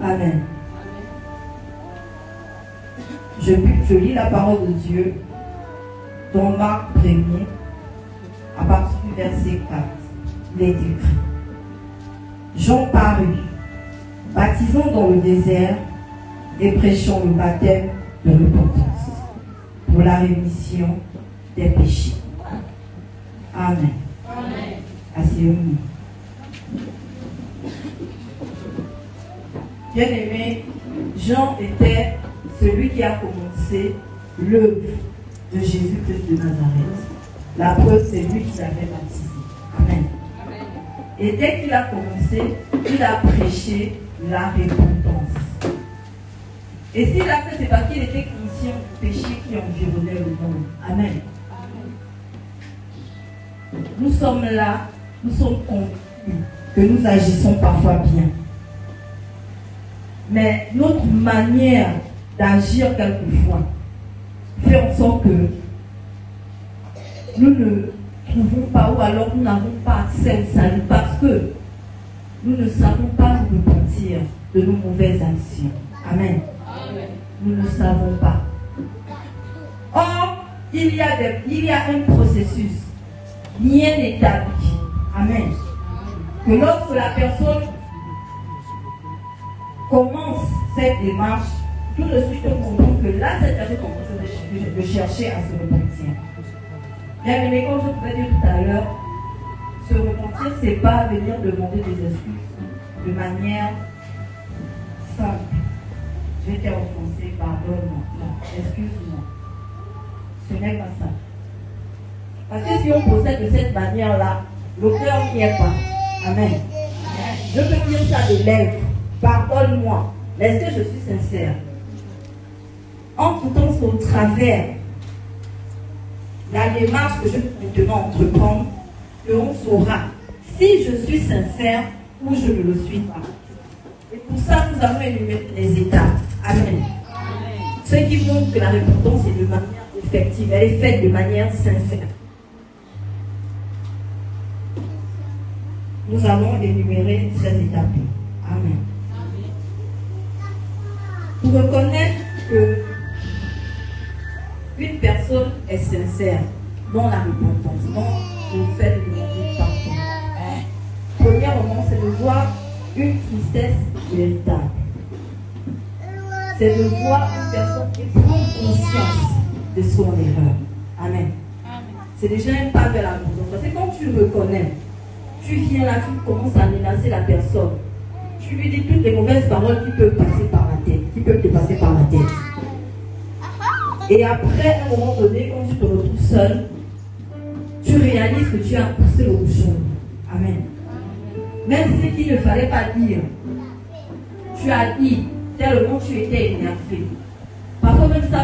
Amen. Je lis la parole de Dieu dans Marc 1er, à partir du verset 4. Il est écrit: Jean parut, baptisant dans le désert et prêchant le baptême de repentance pour la rémission des péchés. Amen. Amen. Asseyons-nous. Bien-aimé, Jean était celui qui a commencé l'œuvre de Jésus-Christ de Nazareth. La preuve, c'est lui qui l'avait baptisé. Amen. Amen. Et dès qu'il a commencé, il a prêché la repentance. Et s'il a fait, c'est parce qu'il était conscient du péché qui environnait le monde. Amen. Nous sommes là, nous sommes convaincus que nous agissons parfois bien. Mais notre manière d'agir quelquefois fait en sorte que nous ne trouvons pas, ou alors nous n'avons pas accès au salut parce que nous ne savons pas nous repentir de nos mauvaises actions. Amen. Amen. Nous ne savons pas. Or, il y a un processus bien établi. Amen. Que lorsque la personne commence cette démarche, tout de suite on comprend que là, cette personne commence de chercher à se repentir. Bien aimé, comme je pouvais dire tout à l'heure, se repentir, c'est pas venir demander des excuses de manière simple. Je t'ai offensé, pardonne-moi. Non, excuse-moi. Ce n'est pas ça. Parce que si on procède de cette manière-là, le cœur n'y est pas. Amen. Je peux dire ça de lèvres. Pardonne-moi. Mais est-ce que je suis sincère? En foutant au travers la démarche que je peux maintenant entreprendre, qu'on saura si je suis sincère ou je ne le suis pas. Et pour ça, nous allons énumérer les étapes. Amen. Ce qui montre que la repentance est de manière effective, elle est faite de manière sincère. Nous allons énumérer ces étapes. Amen. Pour reconnaître que une personne est sincère dans la repentance, dans le fait de demander pardon. Premièrement, c'est de voir une tristesse véritable. C'est de voir une personne qui prend conscience de son erreur. Amen. C'est déjà un pas vers la repentance. Parce que quand tu reconnais, tu viens là, tu commences à menacer la personne. Tu lui dis toutes les mauvaises paroles qui peuvent passer par la tête, qui peuvent te passer par la tête. Et après, à un moment donné, quand tu te retrouves seul, tu réalises que tu as poussé le bouchon. Amen. Même ce qu'il ne fallait pas dire, tu as dit tellement tu étais énervé. Parfois même ça